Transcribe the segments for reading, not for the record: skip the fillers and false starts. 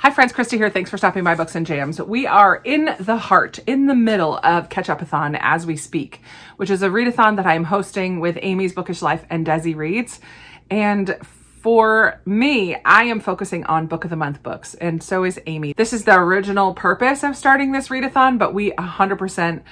Hi friends, Krista here. Thanks for stopping by Books and Jams. We are in the middle of Ketchupathon as we speak, which is a readathon that I'm hosting with Amy's Bookish Life and Desi Reads. And for me, I am focusing on Book of the Month books, and so is Amy. This is the original purpose of starting this readathon, but we 100%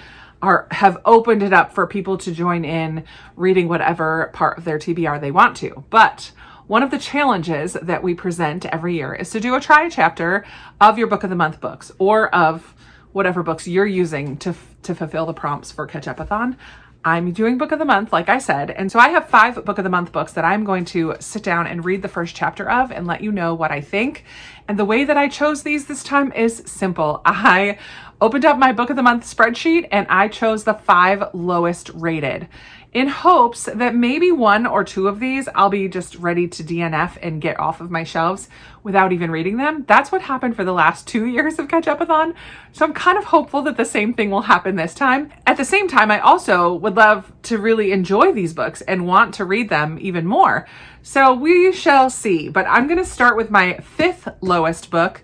have opened it up for people to join in reading whatever part of their TBR they want to. But one of the challenges that we present every year is to do a try chapter of your Book of the Month books, or of whatever books you're using to fulfill the prompts for Ketchupathon. I'm doing Book of the Month, like I said, and so I have 5 Book of the Month books that I'm going to sit down and read the first chapter of and let you know what I think. And the way that I chose these this time is simple. I opened up my Book of the Month spreadsheet and I chose the 5 lowest rated, in hopes that maybe 1 or 2 of these I'll be just ready to DNF and get off of my shelves without even reading them. That's what happened for the last 2 years of Ketchupathon. So I'm kind of hopeful that the same thing will happen this time. At the same time, I also would love to really enjoy these books and want to read them even more. So we shall see. But I'm going to start with my 5th lowest book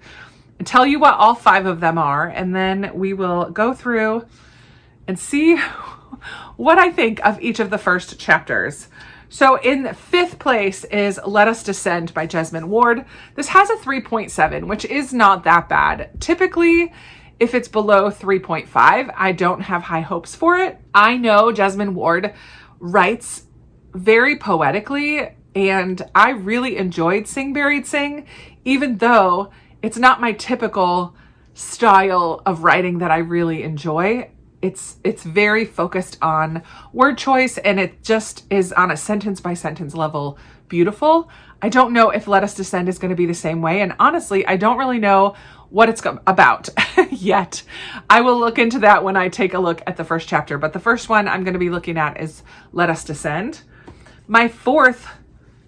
and tell you what all 5 of them are. And then we will go through and see what I think of each of the first chapters. So in 5th place is Let Us Descend by Jesmyn Ward. This has a 3.7, which is not that bad. Typically, if it's below 3.5, I don't have high hopes for it. I know Jesmyn Ward writes very poetically, and I really enjoyed Sing Buried Sing, even though it's not my typical style of writing that I really enjoy. It's very focused on word choice, and it just is on a sentence by sentence level beautiful. I don't know if Let Us Descend is going to be the same way, and honestly, I don't really know what it's about yet. I will look into that when I take a look at the first chapter, but the first one I'm going to be looking at is Let Us Descend. My 4th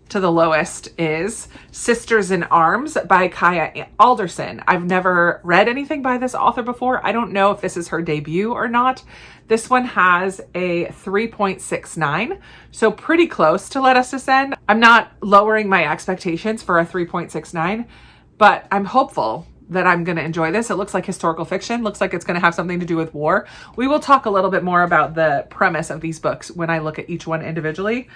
to the lowest is Sisters in Arms by Kaya Alderson. I've never read anything by this author before. I don't know if this is her debut or not. This one has a 3.69, so pretty close to Let Us Descend. I'm not lowering my expectations for a 3.69, but I'm hopeful that I'm going to enjoy this. It looks like historical fiction, looks like it's going to have something to do with war. We will talk a little bit more about the premise of these books when I look at each one individually.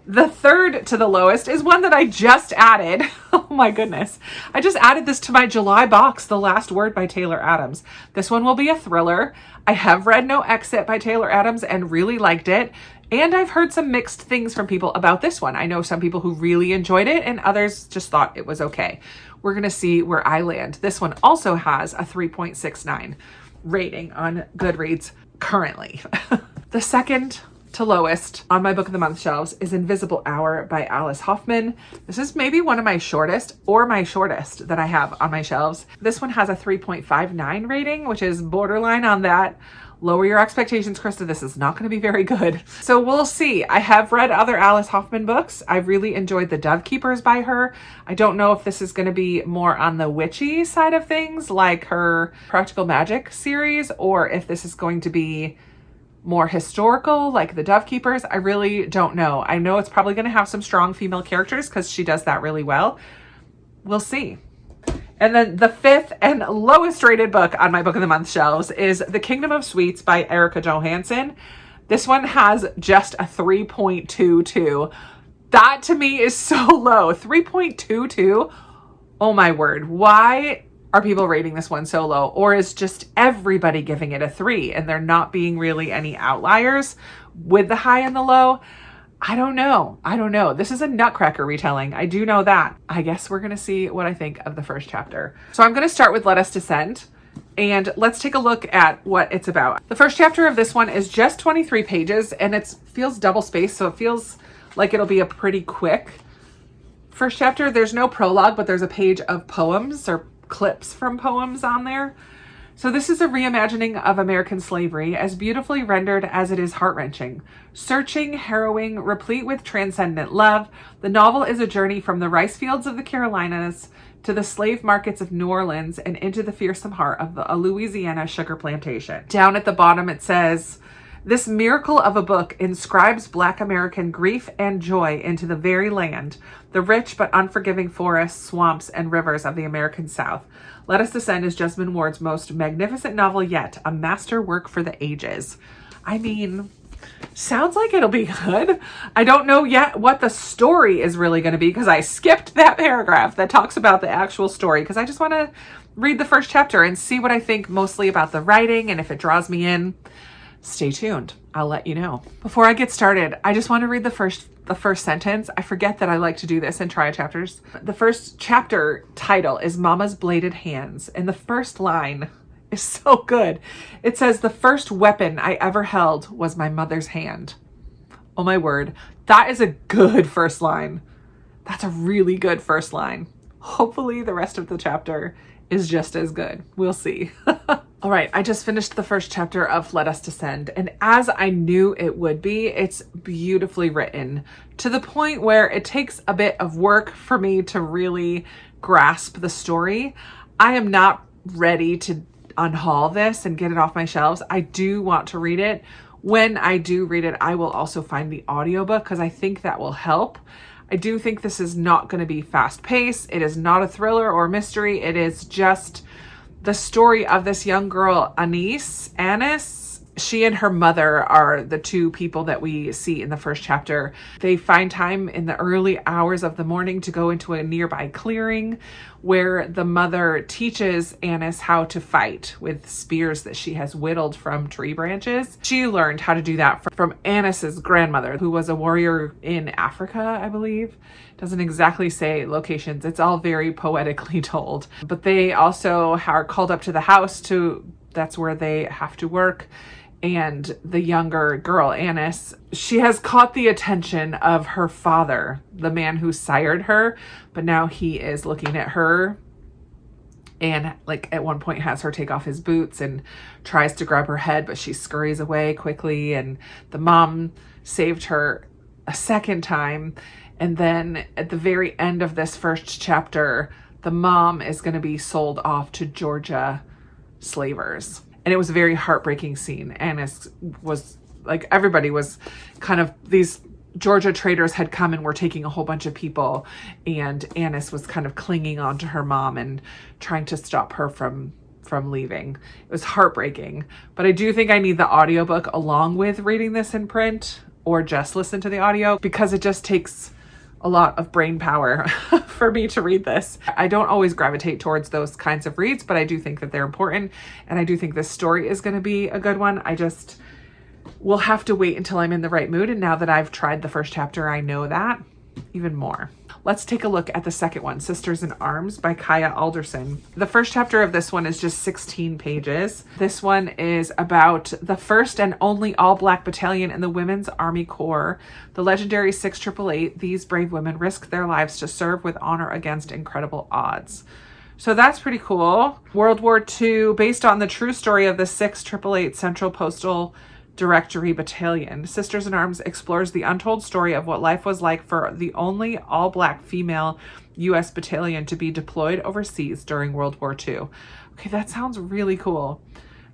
The 3rd to the lowest is one that I just added. Oh my goodness. I just added this to my July box, The Last Word by Taylor Adams. This one will be a thriller. I have read No Exit by Taylor Adams and really liked it. And I've heard some mixed things from people about this one. I know some people who really enjoyed it and others just thought it was okay. We're going to see where I land. This one also has a 3.69 rating on Goodreads currently. The 2nd to lowest on my Book of the Month shelves is Invisible Hour by Alice Hoffman. This is maybe one of my shortest, or my shortest, that I have on my shelves. This one has a 3.59 rating, which is borderline on that. Lower your expectations, Krista. This is not going to be very good. So we'll see. I have read other Alice Hoffman books. I really enjoyed The Dove Keepers by her. I don't know if this is going to be more on the witchy side of things, like her Practical Magic series, or if this is going to be more historical, like The Dove Keepers. I really don't know. I know it's probably going to have some strong female characters because she does that really well. We'll see. And then the 5th and lowest rated book on my Book of the Month shelves is The Kingdom of Sweets by Erica Johansson. This one has just a 3.22. That to me is so low. 3.22. Oh my word. Why are people rating this one so low? Or is just everybody giving it a 3 and there not being really any outliers with the high and the low? I don't know. This is a Nutcracker retelling. I do know that. I guess we're going to see what I think of the first chapter. So I'm going to start with Let Us Descend, and let's take a look at what it's about. The first chapter of this one is just 23 pages, and it feels double spaced, so it feels like it'll be a pretty quick first chapter. There's no prologue, but there's a page of poems or clips from poems on there. So this is a reimagining of American slavery, as beautifully rendered as it is heart-wrenching. Searching, harrowing, replete with transcendent love, the novel is a journey from the rice fields of the Carolinas to the slave markets of New Orleans and into the fearsome heart of a Louisiana sugar plantation. Down at the bottom it says, This miracle of a book inscribes Black American grief and joy into the very land, the rich but unforgiving forests, swamps, and rivers of the American South. Let Us Descend is Jesmyn Ward's most magnificent novel yet, a masterwork for the ages. I mean, sounds like it'll be good. I don't know yet what the story is really going to be because I skipped that paragraph that talks about the actual story because I just want to read the first chapter and see what I think mostly about the writing and if it draws me in. Stay tuned. I'll let you know. Before I get started, I just want to read the first sentence. I forget that I like to do this in triad chapters. The first chapter title is Mama's Bladed Hands, and the first line is so good. It says, "The first weapon I ever held was my mother's hand." Oh my word. That is a good first line. That's a really good first line. Hopefully the rest of the chapter is just as good. We'll see. All right, I just finished the first chapter of Let Us Descend, and as I knew it would be, it's beautifully written to the point where it takes a bit of work for me to really grasp the story. I am not ready to unhaul this and get it off my shelves. I do want to read it. When I do read it, I will also find the audiobook because I think that will help. I do think this is not going to be fast paced. It is not a thriller or mystery. It is just the story of this young girl, Annis. She and her mother are the two people that we see in the first chapter. They find time in the early hours of the morning to go into a nearby clearing where the mother teaches Annis how to fight with spears that she has whittled from tree branches. She learned how to do that from Annis's grandmother, who was a warrior in Africa, I believe. Doesn't exactly say locations. It's all very poetically told. But they also are called up to the house that's where they have to work. And the younger girl, Annis, she has caught the attention of her father, the man who sired her, but now he is looking at her and like at one point has her take off his boots and tries to grab her head, but she scurries away quickly. And the mom saved her a second time. And then at the very end of this first chapter, the mom is going to be sold off to Georgia slavers. And it was a very heartbreaking scene. Annis was like, everybody was kind of, these Georgia traders had come and were taking a whole bunch of people. And Annis was kind of clinging onto her mom and trying to stop her from leaving. It was heartbreaking. But I do think I need the audiobook along with reading this in print or just listen to the audio because it just takes a lot of brain power for me to read this. I don't always gravitate towards those kinds of reads, but I do think that they're important. And I do think this story is going to be a good one. I just will have to wait until I'm in the right mood. And now that I've tried the first chapter, I know that even more. Let's take a look at the second one, Sisters in Arms by Kaya Alderson. The first chapter of this one is just 16 pages. This one is about the first and only all-Black battalion in the Women's Army Corps, the legendary 6888. These brave women risk their lives to serve with honor against incredible odds. So that's pretty cool. World War II, based on the true story of the 6888 Central Postal Directory Battalion. Sisters in Arms explores the untold story of what life was like for the only all-Black female U.S. battalion to be deployed overseas during World War II. Okay, that sounds really cool.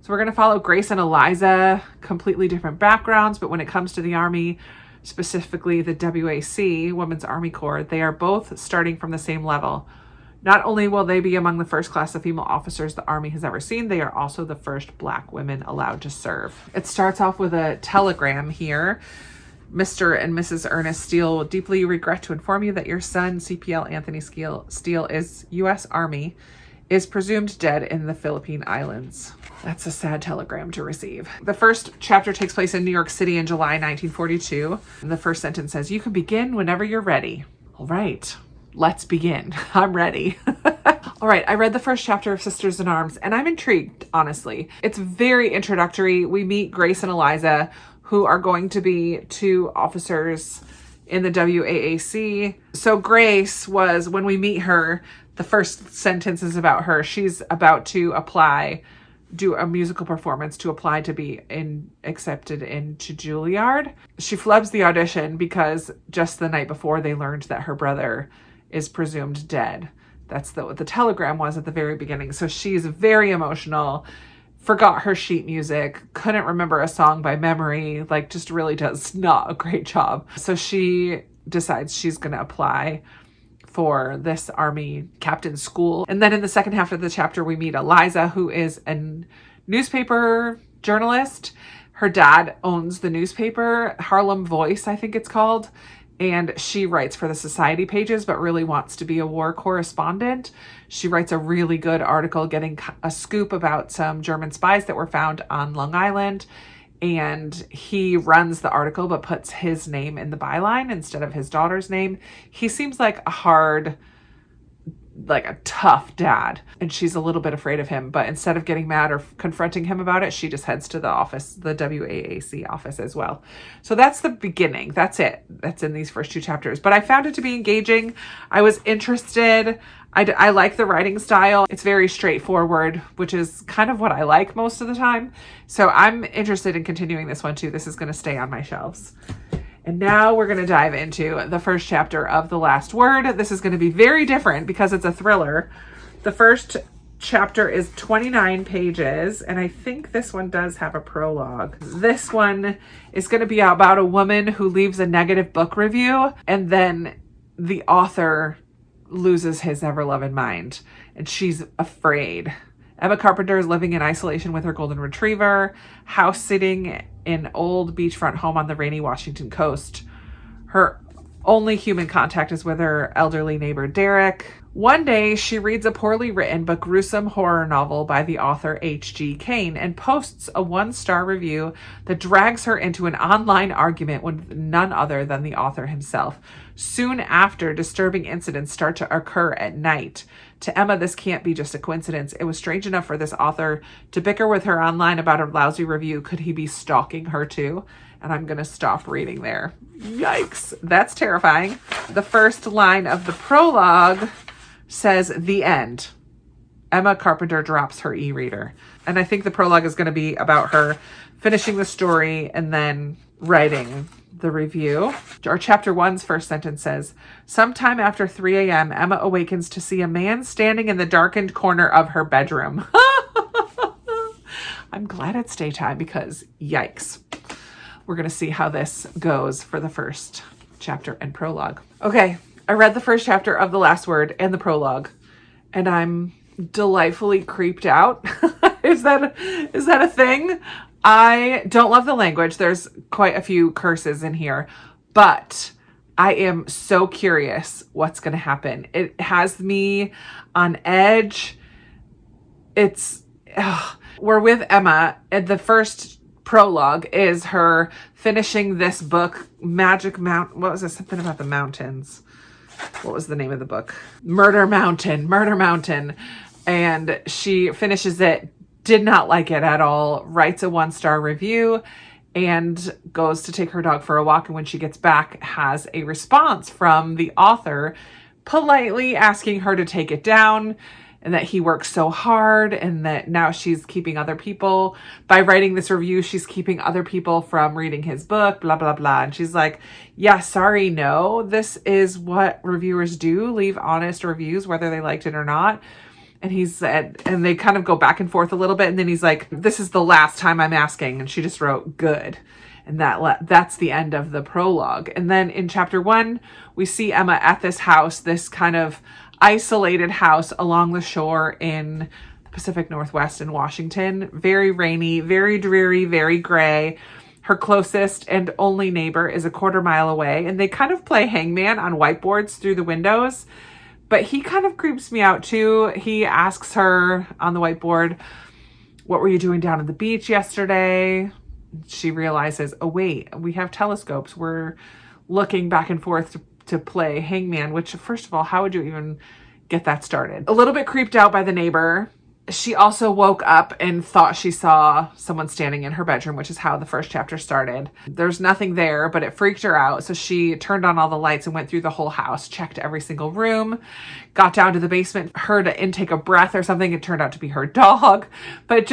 So we're going to follow Grace and Eliza, completely different backgrounds, but when it comes to the Army, specifically the WAC, Women's Army Corps, they are both starting from the same level. Not only will they be among the first class of female officers the Army has ever seen, they are also the first Black women allowed to serve. It starts off with a telegram here. Mr. and Mrs. Ernest Steele deeply regret to inform you that your son, CPL Anthony Steele, is U.S. Army, is presumed dead in the Philippine Islands. That's a sad telegram to receive. The first chapter takes place in New York City in July 1942. And the first sentence says, "You can begin whenever you're ready." All right. Let's begin. I'm ready. All right, I read the first chapter of Sisters in Arms and I'm intrigued, honestly. It's very introductory. We meet Grace and Eliza, who are going to be two officers in the WAAC. So Grace was, when we meet her, the first sentence is about her. She's about to do a musical performance to apply to be accepted into Juilliard. She flubs the audition because just the night before they learned that her brother is presumed dead. That's what the telegram was at the very beginning. So she's very emotional, forgot her sheet music, couldn't remember a song by memory, like just really does not a great job. So she decides she's going to apply for this Army captain's school. And then in the second half of the chapter, we meet Eliza, who is a newspaper journalist. Her dad owns the newspaper, Harlem Voice, I think it's called. And she writes for the society pages, but really wants to be a war correspondent. She writes a really good article getting a scoop about some German spies that were found on Long Island. And he runs the article, but puts his name in the byline instead of his daughter's name. He seems like a tough dad, and she's a little bit afraid of him, but instead of getting mad or confronting him about it, she just heads to the office, the WAAC office as well. So that's the beginning. That's it. That's in these first 2 chapters, but I found it to be engaging. I was interested. I like the writing style. It's very straightforward, which is kind of what I like most of the time. So I'm interested in continuing this one too. This is going to stay on my shelves. And now we're going to dive into the first chapter of The Last Word. This is going to be very different because it's a thriller. The first chapter is 29 pages, and I think this one does have a prologue. This one is going to be about a woman who leaves a negative book review, and then the author loses his ever-loving mind, and she's afraid. Emma Carpenter is living in isolation with her golden retriever, house sitting in old beachfront home on the rainy Washington coast. Her only human contact is with her elderly neighbor, Derek. One day, she reads a poorly written but gruesome horror novel by the author H.G. Cain and posts a 1-star review that drags her into an online argument with none other than the author himself. Soon after, disturbing incidents start to occur at night. To Emma, this can't be just a coincidence. It was strange enough for this author to bicker with her online about a lousy review. Could he be stalking her too? And I'm going to stop reading there. Yikes. That's terrifying. The first line of the prologue says, "The end. Emma Carpenter drops her e-reader." And I think the prologue is going to be about her finishing the story and then writing the review. Our chapter 1's first sentence says, "Sometime after 3 a.m., Emma awakens to see a man standing in the darkened corner of her bedroom." I'm glad it's daytime because yikes. We're going to see how this goes for the first chapter and prologue. Okay, I read the first chapter of The Last Word and the prologue, and I'm delightfully creeped out. Is that a thing? I don't love the language. There's quite a few curses in here, but I am so curious what's going to happen. It has me on edge. We're with Emma, and the first prologue is her finishing this book, What was it? Something about the mountains. What was the name of the book? Murder Mountain. And she finishes it, did not like it at all, writes a 1-star review, and goes to take her dog for a walk. And when she gets back, has a response from the author politely asking her to take it down, and that he works so hard, and that now she's keeping other people, by writing this review, she's keeping other people from reading his book, blah, blah, blah. And she's like, yeah, sorry, no, this is what reviewers do, leave honest reviews, whether they liked it or not. And he said, and they kind of go back and forth a little bit. And then he's like, this is the last time I'm asking. And she just wrote, good. And that's the end of the prologue. And then in chapter 1, we see Emma at this house, this kind of isolated house along the shore in the Pacific Northwest in Washington. Very rainy, very dreary, very gray. Her closest and only neighbor is a quarter mile away. And they kind of play hangman on whiteboards through the windows. But he kind of creeps me out too. He asks her on the whiteboard, what were you doing down at the beach yesterday? She realizes, oh wait, we have telescopes. We're looking back and forth to play hangman, which first of all, how would you even get that started? A little bit creeped out by the neighbor. She also woke up and thought she saw someone standing in her bedroom, which is how the first chapter started. There's nothing there, but it freaked her out. So she turned on all the lights and went through the whole house, checked every single room, got down to the basement, heard an intake of breath or something. It turned out to be her dog, but it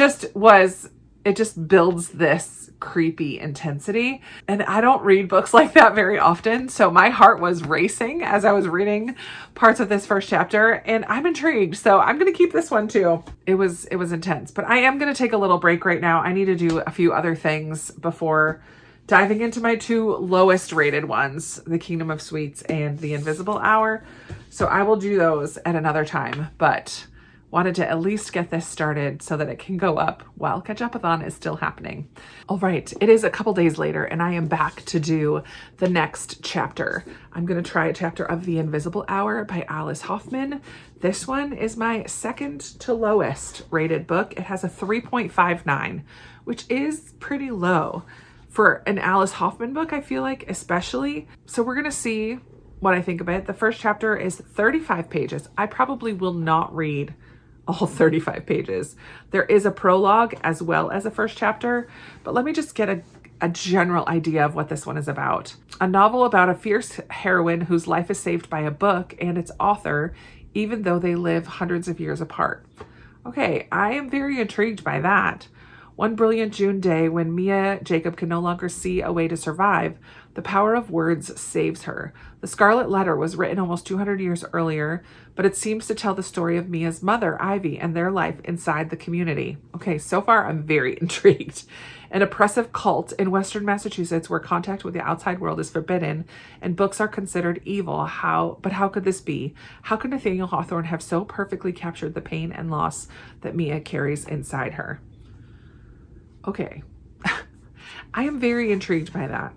it just builds this creepy intensity. And I don't read books like that very often. So my heart was racing as I was reading parts of this first chapter, and I'm intrigued. So I'm going to keep this one too. It was intense, but I am going to take a little break right now. I need to do a few other things before diving into my two lowest rated ones, The Kingdom of Sweets and The Invisible Hour. So I will do those at another time, but wanted to at least get this started so that it can go up while Ketchupathon is still happening. All right, it is a couple days later and I am back to do the next chapter. I'm going to try a chapter of The Invisible Hour by Alice Hoffman. This one is my second to lowest rated book. It has a 3.59, which is pretty low for an Alice Hoffman book, I feel like, especially. So we're going to see what I think of it. The first chapter is 35 pages. I probably will not read all 35 pages. There is a prologue as well as a first chapter, but let me just get a general idea of what this one is about. A novel about a fierce heroine whose life is saved by a book and its author, even though they live hundreds of years apart. Okay, I am very intrigued by that. One brilliant June day, when Mia Jacob can no longer see a way to survive, the power of words saves her. The Scarlet Letter was written almost 200 years earlier, but it seems to tell the story of Mia's mother, Ivy, and their life inside the community. Okay, so far I'm very intrigued. An oppressive cult in Western Massachusetts where contact with the outside world is forbidden and books are considered evil. But how could this be? How could Nathaniel Hawthorne have so perfectly captured the pain and loss that Mia carries inside her? Okay, I am very intrigued by that.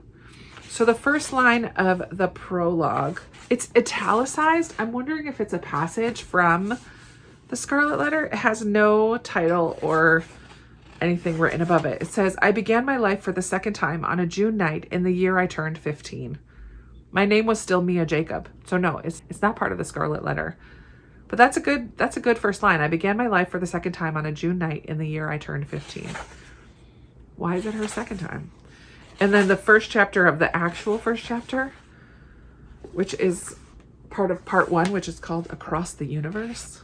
So the first line of the prologue, it's italicized. I'm wondering if it's a passage from the Scarlet Letter. It has no title or anything written above it. It says, I began my life for the second time on a June night in the year I turned 15. My name was still Mia Jacob. So no, it's not part of the Scarlet Letter. But that's a good first line. I began my life for the second time on a June night in the year I turned 15. Why is it her second time? And then the first chapter of the actual first chapter, which is part of part one, which is called Across the Universe.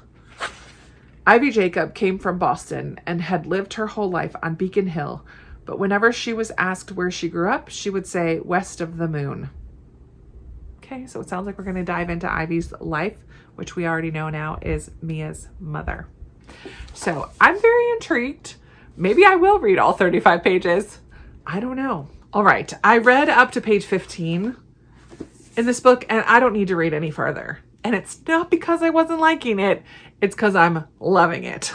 Ivy Jacob came from Boston and had lived her whole life on Beacon Hill, but whenever she was asked where she grew up, she would say west of the moon. Okay, so it sounds like we're going to dive into Ivy's life, which we already know now is Mia's mother. So I'm very intrigued. Maybe I will read all 35 pages. I don't know. All right. I read up to page 15 in this book, and I don't need to read any further. And it's not because I wasn't liking it. It's because I'm loving it.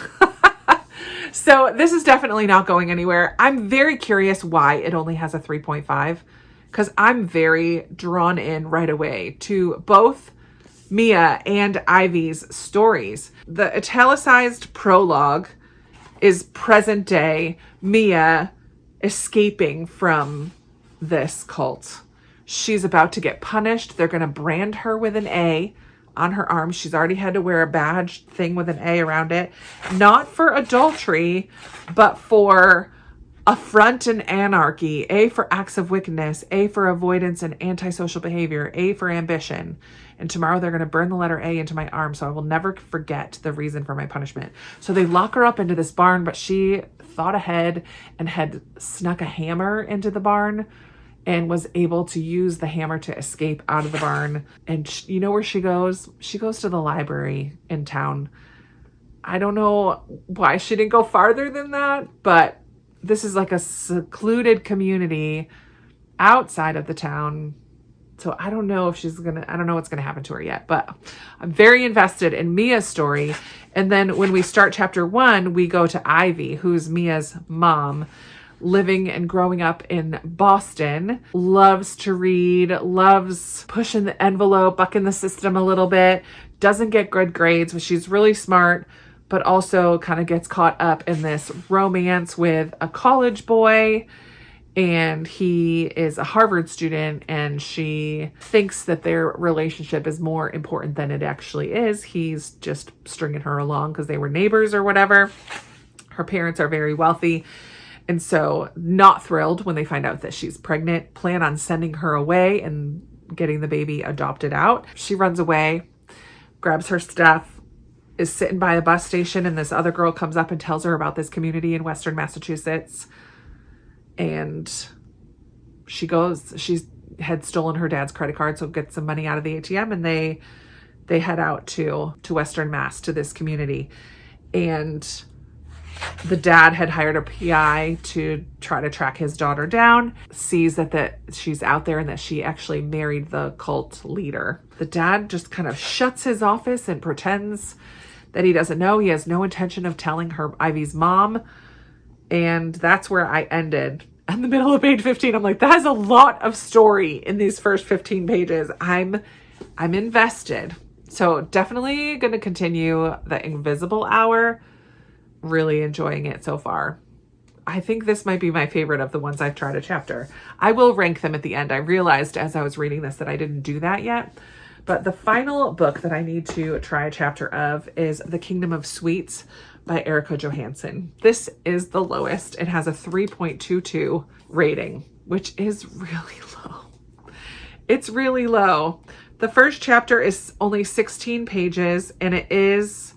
So this is definitely not going anywhere. I'm very curious why it only has a 3.5, because I'm very drawn in right away to both Mia and Ivy's stories. The italicized prologue is present day Mia escaping from this cult. She's about to get punished. They're going to brand her with an A on her arm. She's already had to wear a badge thing with an A around it. Not for adultery, but for affront and anarchy. A for acts of wickedness. A for avoidance and antisocial behavior. A for ambition. And tomorrow they're going to burn the letter A into my arm, so I will never forget the reason for my punishment. So they lock her up into this barn, but she thought ahead and had snuck a hammer into the barn and was able to use the hammer to escape out of the barn. And you know where she goes? She goes to the library in town. I don't know why she didn't go farther than that, but this is like a secluded community outside of the town. So I don't know if I don't know what's going to happen to her yet, but I'm very invested in Mia's story. And then when we start chapter 1, we go to Ivy, who's Mia's mom, living and growing up in Boston, loves to read, loves pushing the envelope, bucking the system a little bit, doesn't get good grades, but she's really smart, but also kind of gets caught up in this romance with a college boy. And he is a Harvard student, and she thinks that their relationship is more important than it actually is. He's just stringing her along because they were neighbors or whatever. Her parents are very wealthy, and so not thrilled when they find out that she's pregnant, plan on sending her away and getting the baby adopted out. She runs away, grabs her stuff, is sitting by a bus station, and this other girl comes up and tells her about this community in Western Massachusetts. And she had stolen her dad's credit card, so gets some money out of the ATM, and they head out to Western Mass, to this community. And the dad had hired a PI to try to track his daughter down, sees that she's out there and that she actually married the cult leader. The dad just kind of shuts his office and pretends that he doesn't know. He has no intention of telling her, Ivy's mom. And that's where I ended. In the middle of page 15, I'm like, that is a lot of story in these first 15 pages. I'm invested. So definitely going to continue the Invisible Hour. Really enjoying it so far. I think this might be my favorite of the ones I've tried a chapter. I will rank them at the end. I realized as I was reading this that I didn't do that yet. But the final book that I need to try a chapter of is The Kingdom of Sweets by Erica Johansson. This is the lowest. It has a 3.22 rating, which is really low. It's really low. The first chapter is only 16 pages, and it is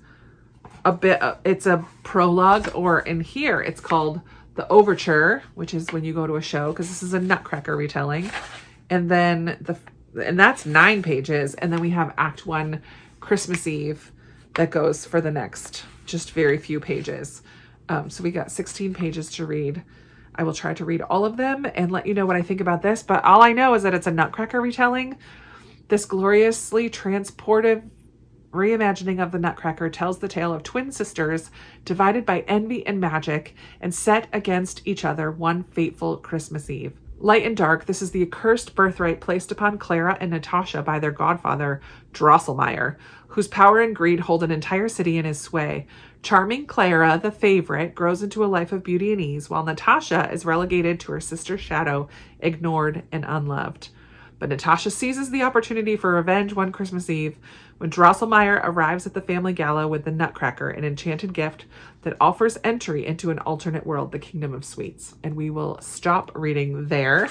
it's a prologue, or in here it's called the Overture, which is when you go to a show, because this is a Nutcracker retelling. And then and that's 9 pages. And then we have Act 1, Christmas Eve, that goes for the next just very few pages. So we got 16 pages to read. I will try to read all of them and let you know what I think about this. But all I know is that it's a Nutcracker retelling. This gloriously transportive reimagining of the Nutcracker tells the tale of twin sisters divided by envy and magic and set against each other one fateful Christmas Eve. Light and dark, this is the accursed birthright placed upon Clara and Natasha by their godfather, Drosselmeyer, whose power and greed hold an entire city in his sway. Charming Clara, the favorite, grows into a life of beauty and ease, while Natasha is relegated to her sister's shadow, ignored and unloved. But Natasha seizes the opportunity for revenge one Christmas Eve when Drosselmeyer arrives at the family gala with the Nutcracker, an enchanted gift that offers entry into an alternate world, the Kingdom of Sweets. And we will stop reading there.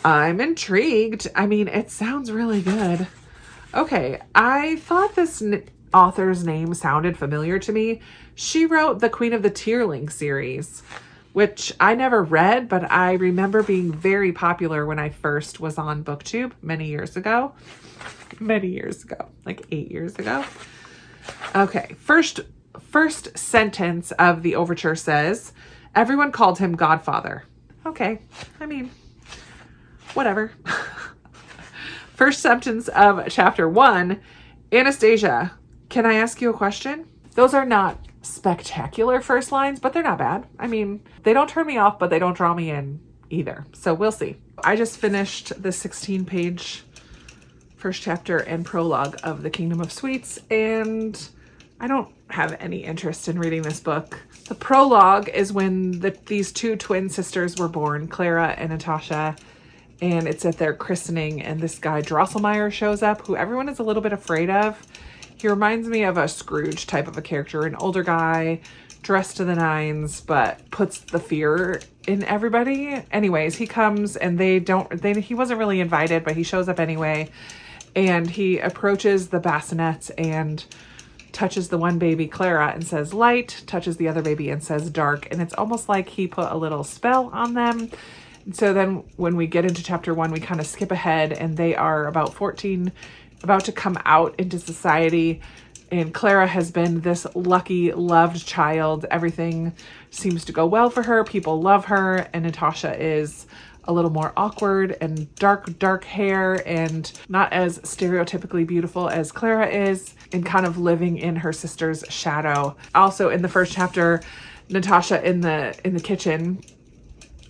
I'm intrigued. I mean, it sounds really good. Okay, I thought this author's name sounded familiar to me. She wrote the Queen of the Tearling series, which I never read, but I remember being very popular when I first was on BookTube many years ago, like 8 years ago. Okay, first sentence of the overture says, everyone called him Godfather. Okay, I mean, whatever. First sentence of chapter 1, Anastasia, can I ask you a question? Those are not spectacular first lines, but they're not bad. I mean, they don't turn me off, but they don't draw me in either. So we'll see. I just finished the 16-page first chapter and prologue of The Kingdom of Sweets, and I don't have any interest in reading this book. The prologue is when these two twin sisters were born, Clara and Natasha, and it's at their christening, and this guy Drosselmeyer shows up, who everyone is a little bit afraid of. He reminds me of a Scrooge type of a character, an older guy, dressed to the nines, but puts the fear in everybody. Anyways, he comes and he wasn't really invited, but he shows up anyway. And he approaches the bassinets and touches the one baby, Clara, and says light, touches the other baby and says dark. And it's almost like he put a little spell on them. And so then when we get into chapter 1, we kind of skip ahead, and they are about 14, about to come out into society. And Clara has been this lucky, loved child. Everything seems to go well for her. People love her. And Natasha is a little more awkward and dark hair and not as stereotypically beautiful as Clara is, and kind of living in her sister's shadow. Also in the first chapter, Natasha in the kitchen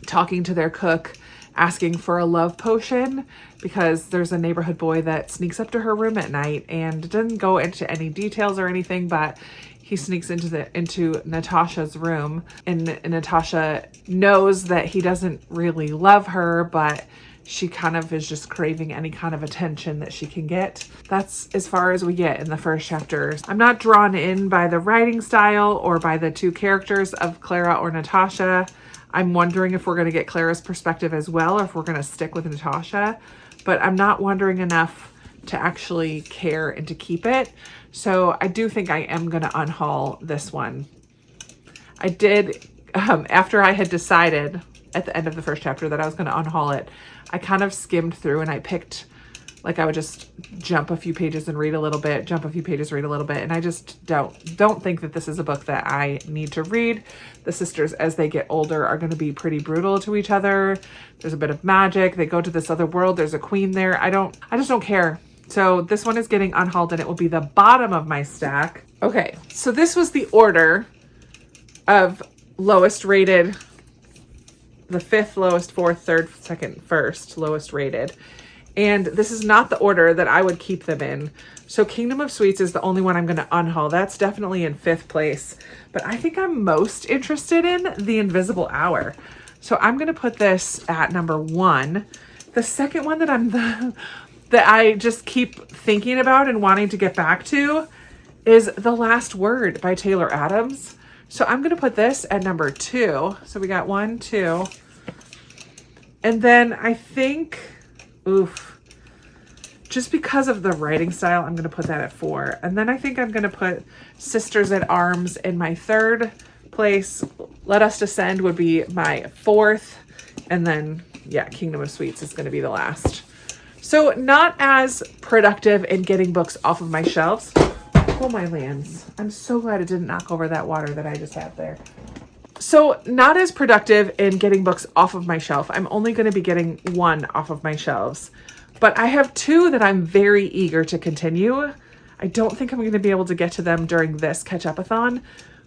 talking to their cook, asking for a love potion because there's a neighborhood boy that sneaks up to her room at night, and doesn't go into any details or anything, but he sneaks into Natasha's room, and Natasha knows that he doesn't really love her, but she kind of is just craving any kind of attention that she can get. That's as far as we get in the first chapters. I'm not drawn in by the writing style or by the two characters of Clara or Natasha. I'm wondering if we're going to get Clara's perspective as well, or if we're going to stick with Natasha. But I'm not wondering enough to actually care and to keep it. So I do think I am going to unhaul this one. I did, after I had decided at the end of the first chapter that I was going to unhaul it, I kind of skimmed through and I picked, like I would just jump a few pages and read a little bit, jump a few pages, read a little bit. And I just don't think that this is a book that I need to read. The sisters, as they get older, are going to be pretty brutal to each other. There's a bit of magic. They go to this other world. There's a queen there. I just don't care. So this one is getting unhauled and it will be the bottom of my stack. Okay, so this was the order of lowest rated, the 5th lowest, 4th, 3rd, 2nd, 1st lowest rated. And this is not the order that I would keep them in. So Kingdom of Sweets is the only one I'm going to unhaul. That's definitely in 5th place. But I think I'm most interested in The Invisible Hour. So I'm going to put this at number 1. The second one that that I just keep thinking about and wanting to get back to is The Last Word by Taylor Adams. So I'm going to put this at number 2. So we got 1, 2. And then I think, just because of the writing style, I'm going to put that at 4. And then I think I'm going to put Sisters at Arms in my 3rd place. Let Us Descend would be my 4th. And then, yeah, Kingdom of Sweets is going to be the last. So not as productive in getting books off of my shelves. Oh, my lands. I'm so glad it didn't knock over that water that I just had there. So not as productive in getting books off of my shelf. I'm only going to be getting 1 off of my shelves. But I have 2 that I'm very eager to continue. I don't think I'm going to be able to get to them during this Ketchupathon,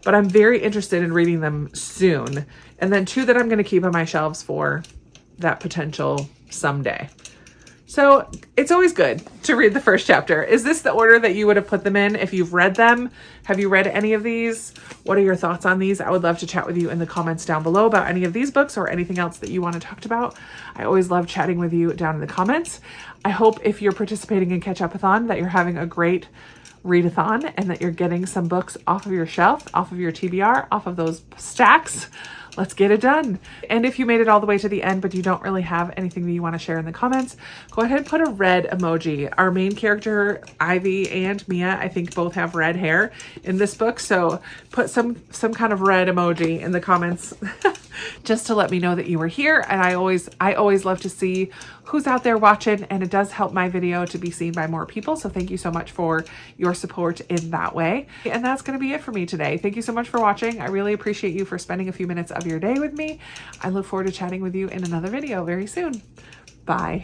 but I'm very interested in reading them soon. And then 2 that I'm going to keep on my shelves for that potential someday. So it's always good to read the first chapter. Is this the order that you would have put them in if you've read them? Have you read any of these? What are your thoughts on these? I would love to chat with you in the comments down below about any of these books or anything else that you want to talk about. I always love chatting with you down in the comments. I hope if you're participating in Ketchupathon that you're having a great readathon and that you're getting some books off of your shelf, off of your TBR, off of those stacks. Let's get it done. And if you made it all the way to the end, but you don't really have anything that you want to share in the comments, go ahead and put a red emoji. Our main character, Ivy and Mia, I think both have red hair in this book. So put some kind of red emoji in the comments just to let me know that you were here. And I always love to see who's out there watching, and it does help my video to be seen by more people. So thank you so much for your support in that way. And that's going to be it for me today. Thank you so much for watching. I really appreciate you for spending a few minutes of your day with me. I look forward to chatting with you in another video very soon. Bye.